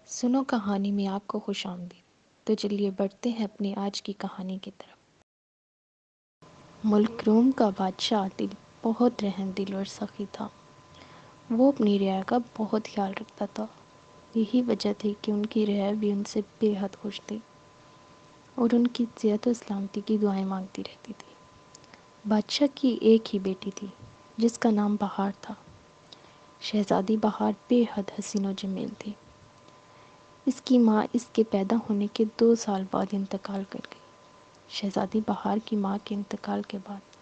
سنو کہانی میں آپ کو خوش آمدید۔ تو چلیے بڑھتے ہیں اپنی آج کی کہانی کی طرف۔ ملک روم کا بادشاہ عادل بہت رحم دل اور سخی تھا۔ وہ اپنی رعایا کا بہت خیال رکھتا تھا۔ یہی وجہ تھی کہ ان کی رعایا بھی ان سے بے حد خوش تھی اور ان کی صحت و سلامتی کی دعائیں مانگتی رہتی تھی۔ بادشاہ کی ایک ہی بیٹی تھی جس کا نام بہار تھا۔ شہزادی بہار بے حد حسین و جمیل تھی۔ اس کی ماں اس کے پیدا ہونے کے 2 سال بعد انتقال کر گئی۔ شہزادی بہار کی ماں کے انتقال کے بعد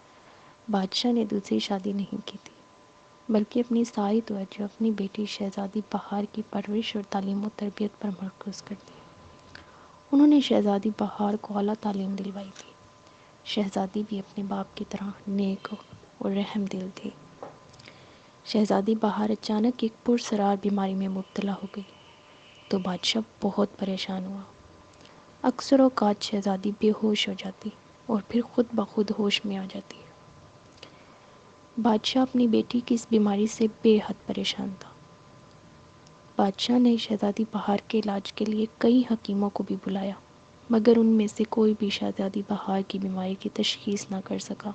بادشاہ نے دوسری شادی نہیں کی تھی، بلکہ اپنی ساری توجہ اپنی بیٹی شہزادی بہار کی پرورش اور تعلیم و تربیت پر مرکوز کر دی۔ انہوں نے شہزادی بہار کو اعلیٰ تعلیم دلوائی تھی۔ شہزادی بھی اپنے باپ کی طرح نیک اور رحم دل تھی۔ شہزادی بہار اچانک ایک پراسرار بیماری میں مبتلا ہو گئی تو بادشاہ بہت پریشان ہوا۔ اکثر اوقات شہزادی بے ہوش ہو جاتی اور پھر خود بخود ہوش میں آ جاتی۔ بادشاہ اپنی بیٹی کی اس بیماری سے بے حد پریشان تھا۔ بادشاہ نے شہزادی بہار کے علاج کے لیے کئی حکیموں کو بھی بلایا، مگر ان میں سے کوئی بھی شہزادی بہار کی بیماری کی تشخیص نہ کر سکا۔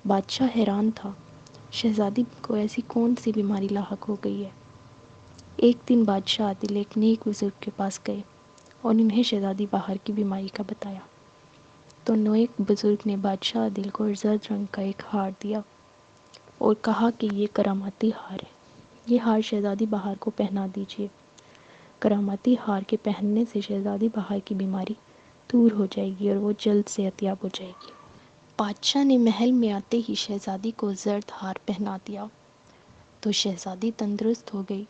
بادشاہ حیران تھا، شہزادی کو ایسی کون سی بیماری لاحق ہو گئی ہے۔ ایک دن بادشاہ عادل ایک نیک بزرگ کے پاس گئے اور انہیں شہزادی بہار کی بیماری کا بتایا تو نیک بزرگ نے بادشاہ عادل کو زرد رنگ کا ایک ہار دیا اور کہا کہ یہ کراماتی ہار ہے، یہ ہار شہزادی بہار کو پہنا دیجیے۔ کراماتی ہار کے پہننے سے شہزادی بہار کی بیماری دور ہو جائے گی اور وہ جلد صحت یاب ہو جائے گی۔ بادشاہ نے محل میں آتے ہی شہزادی کو زرد ہار پہنا دیا تو شہزادی تندرست ہو گئی،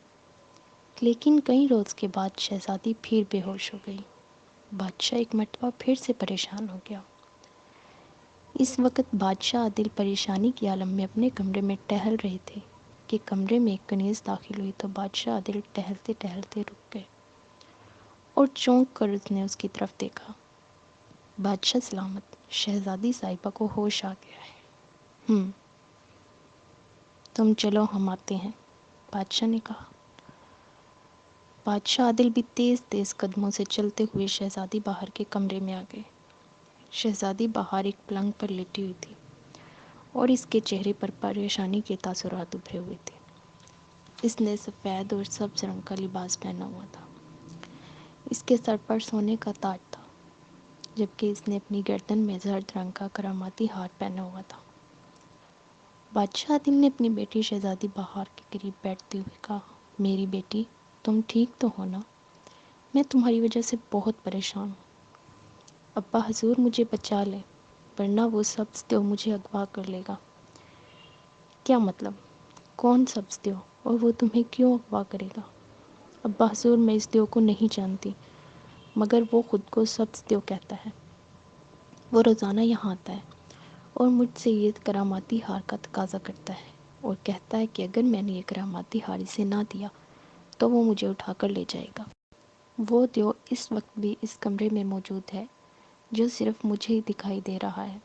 لیکن کئی روز کے بعد شہزادی پھر بے ہوش ہو گئی۔ بادشاہ ایک مرتبہ پھر سے پریشان ہو گیا۔ اس وقت بادشاہ عادل پریشانی کی عالم میں اپنے کمرے میں ٹہل رہے تھے کہ کمرے میں ایک کنیز داخل ہوئی تو بادشاہ عادل ٹہلتے ٹہلتے رک گئے اور چونک کر اس نے اس کی طرف دیکھا۔ بادشاہ سلامت، شہزادی صاحبہ کو ہوش آ گیا ہے۔ تم چلو ہم آتے ہیں، بادشاہ نے کہا۔ بادشاہ عادل بھی تیز تیز قدموں سے چلتے ہوئے شہزادی بہار کے کمرے میں آ گئے۔ شہزادی بہار ایک پلنگ پر لیٹی ہوئی تھی اور اس کے چہرے پر پریشانی کے تاثرات ابھرے ہوئے تھے۔ اس نے سفید اور سبز رنگ کا لباس پہنا ہوا تھا۔ اس کے سر پر سونے کا تاج تھا، جبکہ اس نے اپنی گردن میں زرد رنگ کا کراماتی ہار پہنا ہوا تھا۔ بادشاہ عادل نے اپنی بیٹی شہزادی بہار کے قریب بیٹھتے ہوئے کہا، میری بیٹی، تم ٹھیک تو ہو نا؟ میں تمہاری وجہ سے بہت پریشان ہوں۔ ابا حضور مجھے بچا لیں، ورنہ وہ سبز دیو مجھے اغوا کر لے گا۔ کیا مطلب؟ کون سبز دیو اور وہ تمہیں کیوں اغوا کرے گا؟ ابا حضور میں اس دیو کو نہیں جانتی، مگر وہ خود کو سبز دیو کہتا ہے۔ وہ روزانہ یہاں آتا ہے اور مجھ سے یہ کراماتی ہار کا تقاضا کرتا ہے اور کہتا ہے کہ اگر میں نے یہ کراماتی ہار اسے نہ دیا تو وہ مجھے اٹھا کر لے جائے گا۔ وہ دیو اس وقت بھی اس کمرے میں موجود ہے جو صرف مجھے ہی دکھائی دے رہا ہے۔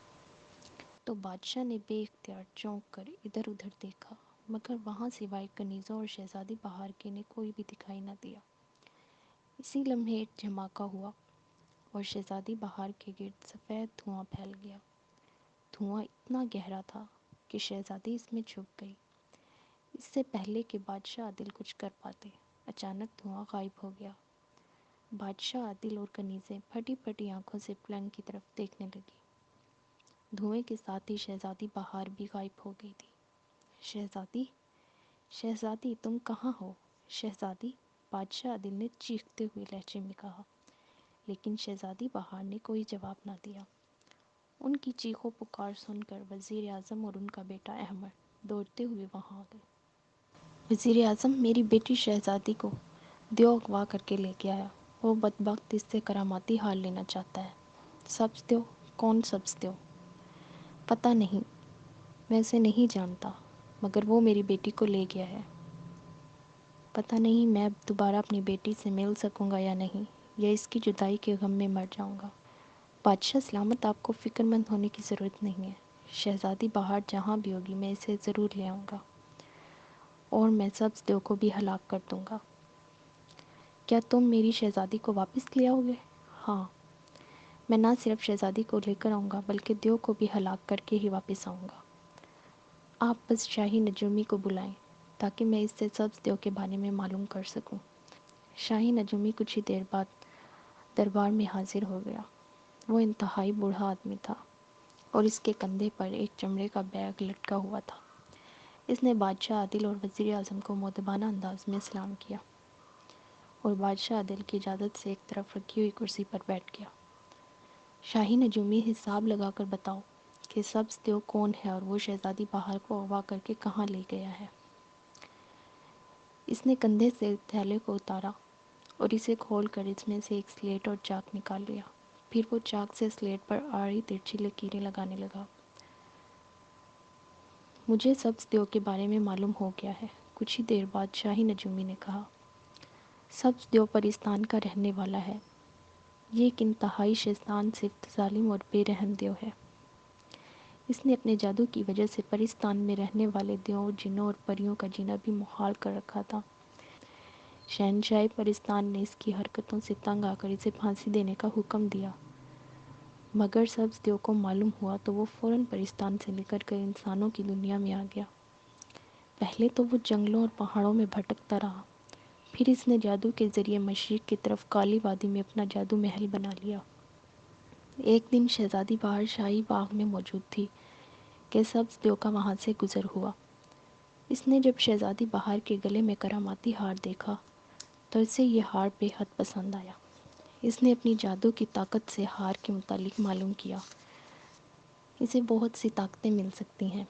تو بادشاہ نے بے اختیار چونک کر ادھر ادھر دیکھا، مگر وہاں سوائے کنیزوں اور شہزادی بہار کے نے کوئی بھی دکھائی نہ دیا۔ اسی لمحے ایک دھماکہ ہوا اور شہزادی بہار کے گرد سفید دھواں پھیل گیا۔ دھواں اتنا گہرا تھا کہ شہزادی اس میں چھپ گئی۔ اس سے پہلے کہ بادشاہ عادل کچھ کر پاتے، اچانک دھواں غائب ہو گیا۔ بادشاہ عادل اور کنیزیں پھٹی پھٹی آنکھوں سے پلنگ کی طرف دیکھنے لگی۔ دھوئیں کے ساتھ ہی شہزادی بہار بھی غائب ہو گئی تھی۔ شہزادی، شہزادی تم کہاں ہو؟ شہزادی، بادشاہ عادل نے چیختے ہوئے لہجے میں کہا، لیکن شہزادی بہار نے کوئی جواب نہ دیا۔ ان کی چیخو پکار سن کر وزیر اعظم اور ان کا بیٹا احمد دوڑتے ہوئے وہاں آ گئے۔ وزیر اعظم، میری بیٹی شہزادی کو دیو اغوا کر کے لے کے آیا، وہ بدبخت اس سے کراماتی ہار لینا چاہتا ہے۔ سبز دیو؟ کون سبز دیو؟ پتہ نہیں، میں اسے نہیں جانتا، مگر وہ میری بیٹی کو لے گیا ہے۔ پتہ نہیں میں اب دوبارہ اپنی بیٹی سے مل سکوں گا یا نہیں، یا اس کی جدائی کے غم میں مر جاؤں گا۔ بادشاہ سلامت، آپ کو فکر مند ہونے کی ضرورت نہیں ہے۔ شہزادی بہار جہاں بھی ہوگی میں اسے ضرور لے آؤں گا اور میں سبز دیو کو بھی ہلاک کر دوں گا۔ کیا تم میری شہزادی کو واپس لے آؤ گے؟ ہاں، میں نہ صرف شہزادی کو لے کر آؤں گا بلکہ دیو کو بھی ہلاک کر کے ہی واپس آؤں گا۔ آپ بس شاہی نجومی کو بلائیں تاکہ میں اس سے سبز دیو کے بارے میں معلوم کر سکوں۔ شاہی نجومی کچھ ہی دیر بعد دربار میں حاضر ہو گیا۔ وہ انتہائی بوڑھا آدمی تھا اور اس کے کندھے پر ایک چمڑے کا بیگ لٹکا ہوا تھا۔ اس نے بادشاہ عادل اور وزیر اعظم کو مؤدبانہ انداز میں سلام کیا اور بادشاہ عادل کی اجازت سے ایک طرف رکھی ہوئی کرسی پر بیٹھ گیا۔ شاہی نجومی، حساب لگا کر بتاؤ کہ سبز دیو کون ہے اور وہ شہزادی بہار کو اغوا کر کے کہاں لے گیا ہے۔ اس نے کندھے سے تھیلے کو اتارا اور اسے کھول کر اس میں سے ایک سلیٹ اور چاک نکال لیا۔ پھر وہ چاک سے سلیٹ پر آڑی ترچھی لکیریں لگانے لگا۔ مجھے سبز دیو کے بارے میں معلوم ہو گیا ہے، کچھ ہی دیر بعد شاہی نجومی نے کہا۔ سبز دیو پرستان کا رہنے والا ہے۔ یہ ایک انتہائی شیطان صفت، ظالم اور بے رحم دیو ہے۔ اس نے اپنے جادو کی وجہ سے پرستان میں رہنے والے دیوؤں، جنوں اور پریوں کا جینا بھی محال کر رکھا تھا۔ شہنشاہ پرستان نے اس کی حرکتوں سے تنگ آ کر اسے پھانسی دینے کا حکم دیا، مگر سبز دیو کو معلوم ہوا تو وہ فوراً پرستان سے نکل کر انسانوں کی دنیا میں آ گیا۔ پہلے تو وہ جنگلوں اور پہاڑوں میں بھٹکتا رہا، پھر اس نے جادو کے ذریعے مشرق کی طرف کالی وادی میں اپنا جادو محل بنا لیا۔ ایک دن شہزادی بہار شاہی باغ میں موجود تھی کہ سبز دیو کا وہاں سے گزر ہوا۔ اس نے جب شہزادی بہار کے گلے میں کراماتی ہار دیکھا تو اسے یہ ہار بے حد پسند آیا۔ اس نے اپنی جادو کی طاقت سے ہار کے متعلق معلوم کیا۔ اسے بہت سی طاقتیں مل سکتی ہیں۔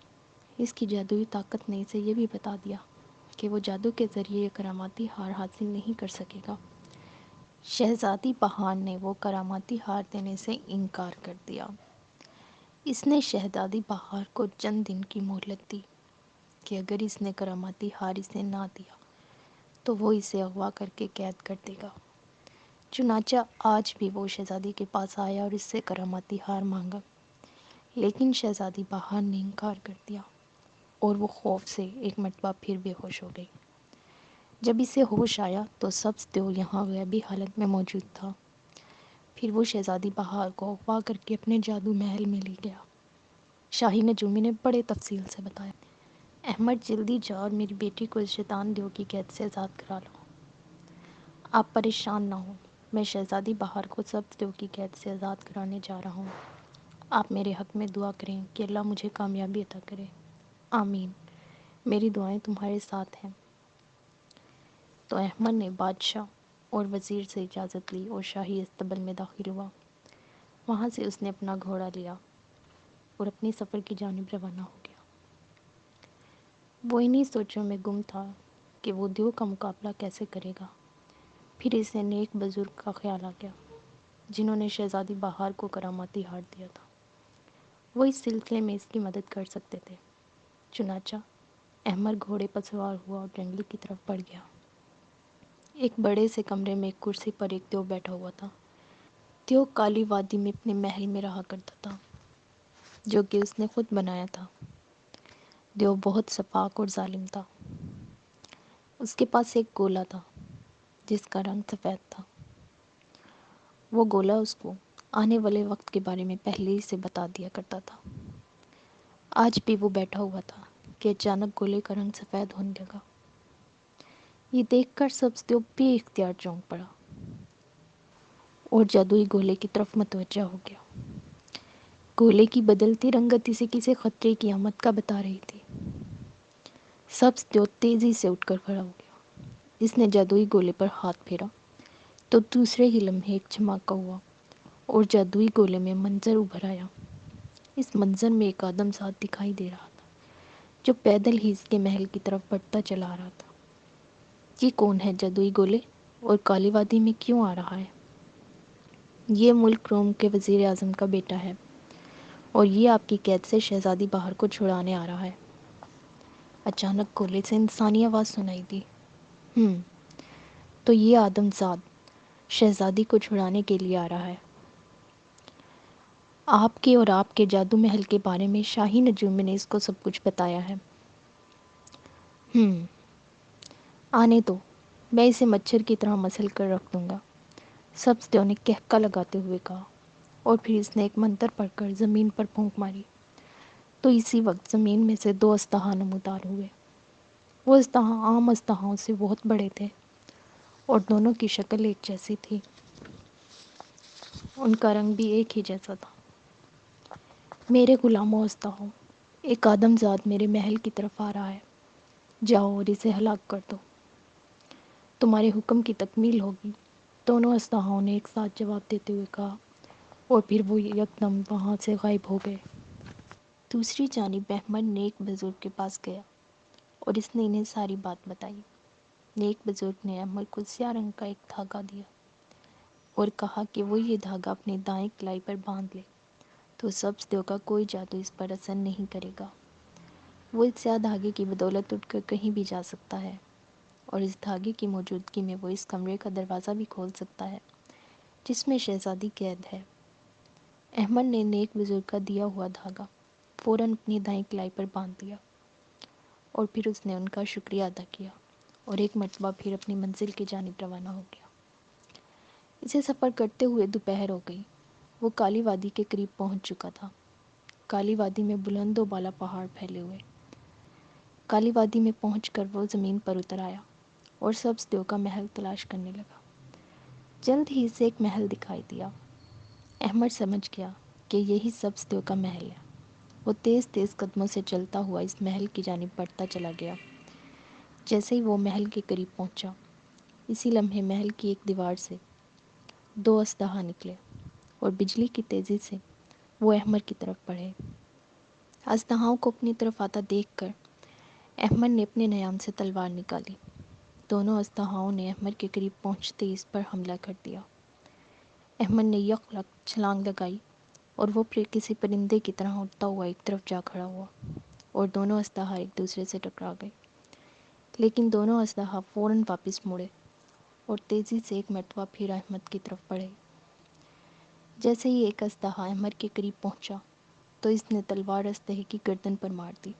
اس کی جادوئی طاقت نے اسے یہ بھی بتا دیا کہ وہ جادو کے ذریعے یہ کراماتی ہار حاصل نہیں کر سکے گا۔ شہزادی بہار نے وہ کراماتی ہار دینے سے انکار کر دیا۔ اس نے شہزادی بہار کو چند دن کی مہلت دی کہ اگر اس نے کراماتی ہار اسے نہ دیا تو وہ اسے اغوا کر کے قید کر دے گا۔ چنانچہ آج بھی وہ شہزادی کے پاس آیا اور اس سے کراماتی ہار مانگا، لیکن شہزادی بہار نے انکار کر دیا اور وہ خوف سے ایک مرتبہ پھر بے ہوش ہو گئی۔ جب اسے ہوش آیا تو سبز دیو یہاں غیبی حالت میں موجود تھا۔ پھر وہ شہزادی بہار کو اغوا کر کے اپنے جادو محل میں لے گیا۔ شاہی نجومی نے بڑے تفصیل سے بتایا۔ احمد، جلدی جاؤ اور میری بیٹی کو اس شیطان دیو کی قید سے آزاد کرا لو۔ آپ پریشان نہ ہوں، میں شہزادی بہار کو سبز دیو کی قید سے آزاد کرانے جا رہا ہوں۔ آپ میرے حق میں دعا کریں کہ اللہ مجھے کامیابی عطا کرے۔ آمین، میری دعائیں تمہارے ساتھ ہیں۔ تو احمد نے بادشاہ اور وزیر سے اجازت لی اور شاہی استبل میں داخل ہوا۔ وہاں سے اس نے اپنا گھوڑا لیا اور اپنی سفر کی جانب روانہ ہو گیا۔ وہ انہی سوچوں میں گم تھا کہ وہ دیو کا مقابلہ کیسے کرے گا۔ پھر اسے نیک بزرگ کا خیال آ گیا جنہوں نے شہزادی بہار کو کراماتی ہار دیا تھا۔ وہ اس سلسلے میں اس کی مدد کر سکتے تھے۔ چنانچہ احمد گھوڑے پر سوار ہوا اور جنگل کی طرف بڑھ گیا۔ ایک بڑے سے کمرے میں ایک کرسی پر ایک دیو بیٹھا ہوا تھا۔ دیو کالی وادی میں اپنے محل میں رہا کرتا تھا جو کہ اس نے خود بنایا تھا۔ دیو بہت سپاک اور ظالم تھا۔ اس کے پاس ایک گولا تھا جس کا رنگ سفید تھا۔ وہ گولا اس کو آنے والے وقت کے بارے میں پہلے ہی سے بتا دیا کرتا تھا۔ آج بھی وہ بیٹھا ہوا تھا کہ اچانک گولے کا رنگ سفید ہونے لگا۔ یہ دیکھ کر سبز دیو بے اختیار چونک پڑا اور جادوئی گولے کی طرف متوجہ ہو گیا۔ گولے کی بدلتی رنگت اسے کسی خطرے کی آمد کا بتا رہی تھی۔ سبز دیو تیزی سے اٹھ کر کھڑا ہو گیا۔ اس نے جادوئی گولے پر ہاتھ پھیرا تو دوسرے ہی لمحے ایک دھماکہ ہوا اور جادوئی گولے میں منظر ابھر آیا۔ اس منظر میں ایک آدم ذات دکھائی دے رہا تھا جو پیدل ہی اس کے محل کی طرف بڑھتا چلا آ رہا تھا۔ یہ کون ہے جادوئی گولے اور کالی وادی میں کیوں آ رہا ہے؟ یہ ملک روم کے وزیر اعظم کا بیٹا ہے اور یہ آپ کی قید سے شہزادی بہار کو چھڑانے آ رہا ہے۔ اچانک گولے سے انسانی آواز سنائی دی۔ تو یہ آدم ذات شہزادی کو چھڑانے کے لیے آ رہا ہے۔ آپ کے اور آپ کے جادو محل کے بارے میں شاہی نجومی نے اس کو سب کچھ بتایا ہے۔ آنے دو، میں اسے مچھر کی طرح مسل کر رکھ دوں گا، سبزدیو نے کہکا لگاتے ہوئے کہا، اور پھر اس نے ایک منتر پڑھ کر زمین پر پھونک ماری تو اسی وقت زمین میں سے 2 اژدہا نمودار ہوئے۔ وہ اژدہا عام اژدہاؤں سے بہت بڑے تھے اور دونوں کی شکل ایک جیسی تھی، ان کا رنگ بھی ایک ہی جیسا تھا۔ میرے غلاموں اژدہاؤں، ایک آدم زاد میرے محل کی طرف آ رہا ہے، جاؤ اور اسے ہلاک کر دو، تمہارے حکم کی تکمیل ہوگی۔ دونوں اژدہاؤں نے ایک ساتھ جواب دیتے ہوئے کہا، اور پھر وہ یکدم وہاں سے غائب ہو گئے۔ دوسری جانب احمد نیک بزرگ کے پاس گیا اور اس نے انہیں ساری بات بتائی۔ نیک بزرگ نے احمد کو سیاہ رنگ کا ایک دھاگا دیا اور کہا کہ وہ یہ دھاگا اپنے دائیں کلائی پر باندھ لے تو سبزدیو کا کوئی جادو اس پر اثر نہیں کرے گا۔ وہ اس سیاہ دھاگے کی بدولت اٹھ کر کہیں بھی جا سکتا ہے، اور اس دھاگے کی موجودگی میں وہ اس کمرے کا دروازہ بھی کھول سکتا ہے جس میں شہزادی قید ہے۔ احمد نے نیک بزرگ کا دیا ہوا دھاگا فوراً اپنی دائیں کلائی پر باندھ دیا، اور پھر اس نے ان کا شکریہ ادا کیا اور ایک مرتبہ پھر اپنی منزل کی جانب روانہ ہو گیا۔ اسے سفر کرتے ہوئے دوپہر ہو گئی۔ وہ کالی وادی کے قریب پہنچ چکا تھا۔ کالی وادی میں بلند و بالا پہاڑ پھیلے ہوئے۔ کالی وادی میں پہنچ کر وہ زمین پر اتر آیا اور سبزدیو کا محل تلاش کرنے لگا۔ جلد ہی اسے ایک محل دکھائی دیا۔ احمد سمجھ گیا کہ یہی سبزدیو کا محل ہے۔ وہ تیز تیز قدموں سے چلتا ہوا اس محل کی جانب بڑھتا چلا گیا۔ جیسے ہی وہ محل کے قریب پہنچا، اسی لمحے محل کی ایک دیوار سے 2 اژدہا نکلے اور بجلی کی تیزی سے وہ احمد کی طرف بڑھے۔ اژدہاؤں کو اپنی طرف آتا دیکھ کر احمد نے اپنے نیام سے تلوار نکالی۔ دونوں اژدہاؤں نے احمد کے قریب پہنچتے ہی اس پر حملہ کر دیا۔ احمد نے یک لک چھلانگ لگائی اور وہ پھر کسی پرندے کی طرح اڑتا ہوا ایک طرف جا کھڑا ہوا، اور دونوں اژدہا ایک دوسرے سے ٹکرا گئے۔ لیکن دونوں اژدہا فوراً واپس مڑے اور تیزی سے ایک مرتبہ پھر احمد کی طرف بڑھے۔ جیسے ہی ایک اژدہا احمد کے قریب پہنچا تو اس نے تلوار اژدہے کی گردن پر مار دی۔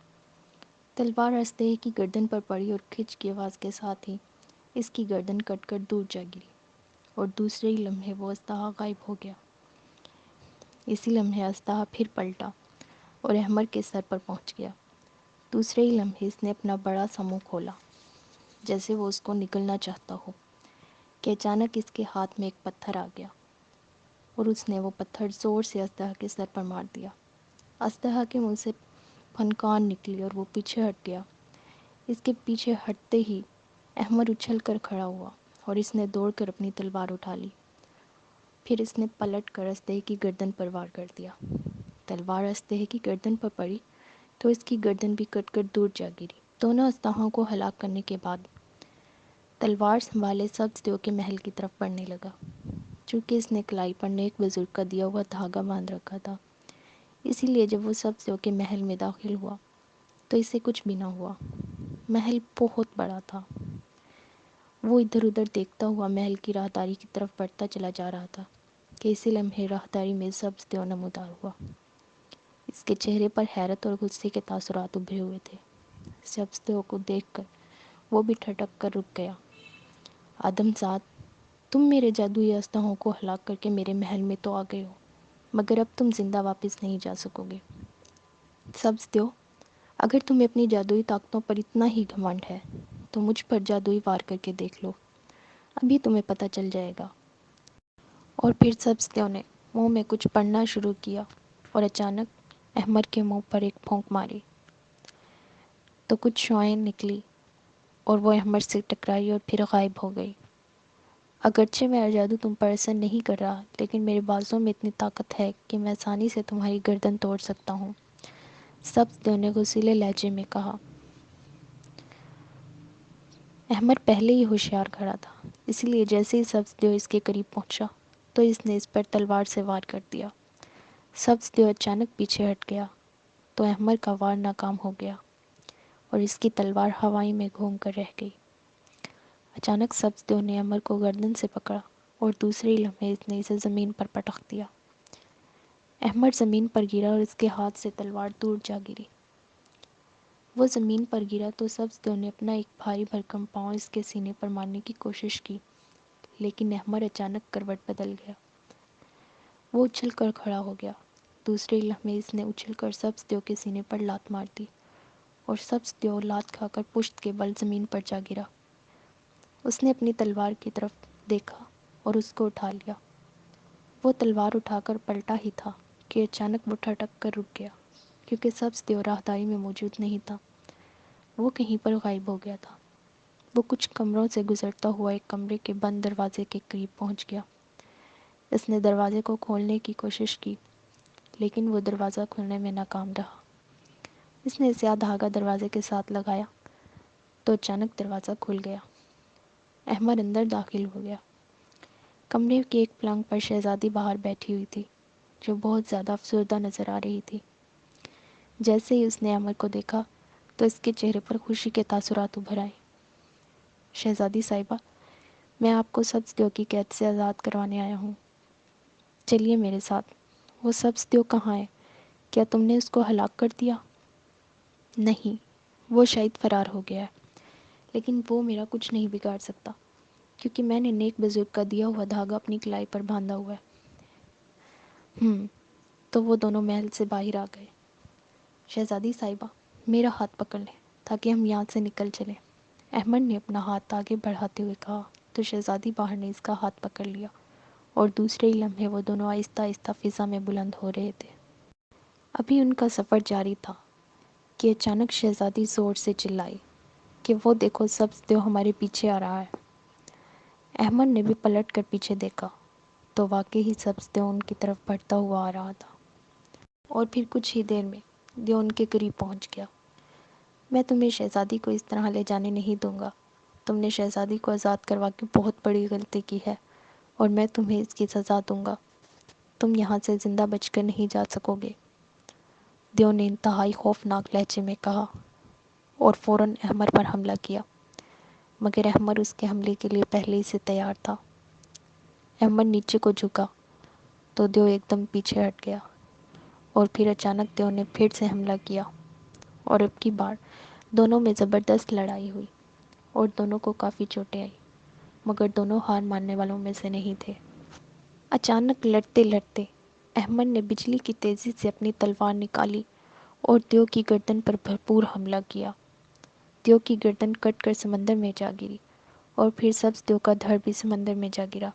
تلوار اژدہے کی گردن پر پڑی اور کھچ کی آواز کے ساتھ ہی اس کی گردن کٹ کر دور جا گری، اور دوسرے ہی لمحے وہ اژدہا غائب ہو گیا۔ اسی لمحے اژدہا پھر پلٹا اور احمد کے سر پر پہنچ گیا۔ دوسرے ہی لمحے اس نے اپنا بڑا سا منہ کھولا، جیسے وہ اس کو نگلنا چاہتا ہو، کہ اچانک اس کے ہاتھ میں ایک پتھر آ گیا، اور اس نے وہ پتھر زور سے اژدہا کے سر پر مار دیا۔ اژدہا کے منہ سے پھنکار نکلی اور وہ پیچھے ہٹ گیا۔ اس کے پیچھے ہٹتے ہی احمد اچھل کر کھڑا ہوا اور اس نے دوڑ کر اپنی تلوار اٹھا لی۔ پھر اس نے پلٹ کر اژدہے کی گردن پر وار کر دیا۔ تلوار اژدہے کی گردن پر پڑی تو اس کی گردن بھی کٹ کر دور جا گری۔ دونوں اژدہاؤں کو ہلاک کرنے کے بعد تلوار سنبھالے سبزدیو کے محل کی طرف بڑھنے لگا۔ چونکہ اس نے کلائی پر نیک بزرگ کا دیا ہوا دھاگا باندھ رکھا تھا، اسی لیے جب وہ سبزدیو کے محل میں داخل ہوا تو اسے کچھ بھی نہ ہوا۔ محل بہت بڑا تھا۔ وہ ادھر ادھر دیکھتا ہوا محل کی راہداری کی طرف بڑھتا چلا جا رہا تھا کہ اسی لمحے راہداری میں سبزدیو نمودار ہوا۔ اس کے چہرے پر حیرت اور غصے کے تاثرات ابھرے ہوئے تھے۔ سبزدیو کو دیکھ کر وہ بھی ٹھٹک کر رک گیا۔ آدم زاد، تم میرے جادوئی اژدہوں کو ہلاک کر کے میرے محل میں تو آ گئے ہو، مگر اب تم زندہ واپس نہیں جا سکو گے۔ سبزدیو، اگر تمہیں اپنی جادوئی طاقتوں پر اتنا ہی گھمنڈ ہے تو مجھ پر جادوئی وار کر کے دیکھ لو، ابھی تمہیں پتہ چل جائے گا۔ اور پھر سبزدیو نے منہ میں کچھ پڑھنا شروع کیا اور اچانک احمد کے منہ پر ایک پھونک ماری تو کچھ شعاعیں نکلی اور وہ احمد سے ٹکرائی اور پھر غائب ہو گئی۔ اگرچہ میرا جادو تم پر اثر نہیں کر رہا، لیکن میرے بازوں میں اتنی طاقت ہے کہ میں آسانی سے تمہاری گردن توڑ سکتا ہوں، سبزدیو نے غصیلے لہجے میں کہا۔ احمد پہلے ہی ہوشیار کھڑا تھا، اسی لیے جیسے ہی سبزدیو اس کے قریب پہنچا تو اس نے اس پر تلوار سے وار کر دیا۔ سبزدیو اچانک پیچھے ہٹ گیا تو احمد کا وار ناکام ہو گیا اور اس کی تلوار ہوائی میں گھوم کر رہ گئی۔ اچانک سبزدیو نے احمد کو گردن سے پکڑا اور دوسرے ہی لمحے اس نے اسے زمین پر پٹخ دیا۔ احمد زمین پر گرا اور اس کے ہاتھ سے تلوار دور جا گری۔ وہ زمین پر گرا تو سبزدیو نے اپنا ایک بھاری بھرکم پاؤں اس کے سینے پر مارنے کی کوشش کی، لیکن احمد اچانک کروٹ بدل گیا۔ وہ اچھل کر کھڑا ہو گیا۔ دوسرے لمحے اس نے اچھل کر سبزدیو کے سینے پر لات مار دی اور سبزدیو لات کھا کر پشت کے بل زمین پر جا گرا۔ اس نے اپنی تلوار کی طرف دیکھا اور اس کو اٹھا لیا۔ وہ تلوار اٹھا کر پلٹا ہی تھا کہ اچانک وہ ٹھٹک کر رک گیا، کیونکہ سبزدیو راہداری میں موجود نہیں تھا۔ وہ کہیں پر غائب ہو گیا تھا۔ وہ کچھ کمروں سے گزرتا ہوا ایک کمرے کے بند دروازے کے قریب پہنچ گیا۔ اس نے دروازے کو کھولنے کی کوشش کی، لیکن وہ دروازہ کھولنے میں ناکام رہا۔ اس نے سیاہ دھاگا دروازے کے ساتھ لگایا تو اچانک دروازہ کھل گیا۔ احمد اندر داخل ہو گیا۔ کمرے کے ایک پلنگ پر شہزادی باہر بیٹھی ہوئی تھی، جو بہت زیادہ افسردہ نظر آ رہی تھی۔ جیسے ہی اس نے احمد کو دیکھا تو اس کے چہرے پر خوشی کے تاثرات ابھر آئے۔ شہزادی صاحبہ، میں آپ کو سبزدیو کی قید سے آزاد کروانے آیا ہوں۔ چلیے میرے ساتھ۔ وہ سبزدیو کہاں ہے؟ کیا تم نے اس کو ہلاک کر دیا؟ نہیں، وہ شاید فرار ہو گیا ہے، لیکن وہ میرا کچھ نہیں بگاڑ سکتا، کیونکہ میں نے نیک بزرگ کا دیا ہوا دھاگا اپنی کلائی پر باندھا ہوا ہے۔ تو وہ دونوں محل سے باہر آ گئے۔ شہزادی صاحبہ، میرا ہاتھ پکڑ لیں تاکہ ہم یہاں سے نکل چلیں۔ احمد نے اپنا ہاتھ آگے بڑھاتے ہوئے کہا تو شہزادی باہر نے اس کا ہاتھ پکڑ لیا، اور دوسرے ہی لمحے وہ دونوں آہستہ آہستہ فضا میں بلند ہو رہے تھے۔ ابھی ان کا سفر جاری تھا کہ اچانک شہزادی زور سے چلائی کہ وہ دیکھو، سبزدیو ہمارے پیچھے آ رہا ہے۔ احمد نے بھی پلٹ کر پیچھے دیکھا تو واقعی سبزدیو ان کی طرف بڑھتا ہوا آ رہا تھا، اور پھر کچھ ہی دیر میں دیو ان کے قریب پہنچ گیا۔ میں تمہیں شہزادی کو اس طرح لے جانے نہیں دوں گا۔ تم نے شہزادی کو آزاد کروا کے بہت بڑی غلطی کی ہے، اور میں تمہیں اس کی سزا دوں گا۔ تم یہاں سے زندہ بچ کر نہیں جا سکو گے، دیو نے انتہائی خوفناک لہجے میں کہا، اور فوراً احمد پر حملہ کیا، مگر احمد اس کے حملے کے لیے پہلے ہی سے تیار تھا۔ احمد نیچے کو جھکا تو دیو ایک دم پیچھے ہٹ گیا، اور پھر اچانک دیو نے پھر سے حملہ کیا، اور اب کی بار دونوں میں زبردست لڑائی ہوئی، اور دونوں کو کافی چوٹیں آئی، مگر دونوں ہار ماننے والوں میں سے نہیں تھے۔ اچانک لڑتے لڑتے احمد نے بجلی کی تیزی سے اپنی تلوار نکالی اور دیو کی گردن پر بھرپور حملہ کیا۔ دیو کی گردن کٹ کر سمندر میں جا گری، اور پھر سبزدیو کا دھڑ بھی سمندر میں جا گرا۔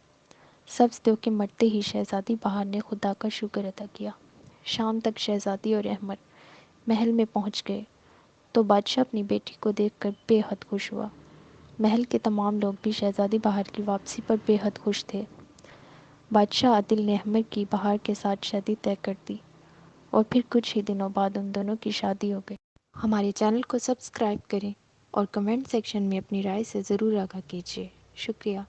سبزدیو کے مرتے ہی شہزادی بہار نے خدا کا شکر ادا کیا۔ شام تک شہزادی اور احمد محل میں پہنچ گئے تو بادشاہ اپنی بیٹی کو دیکھ کر بے حد خوش ہوا۔ محل کے تمام لوگ بھی شہزادی بہار کی واپسی پر بے حد خوش تھے۔ بادشاہ عادل نے احمد کی بہار کے ساتھ شادی طے کر دی، اور پھر کچھ ہی دنوں بعد ان دونوں کی شادی ہو گئی۔ ہمارے چینل کو سبسکرائب کریں اور کمنٹ سیکشن میں اپنی رائے سے ضرور آگاہ کیجیے۔ شکریہ۔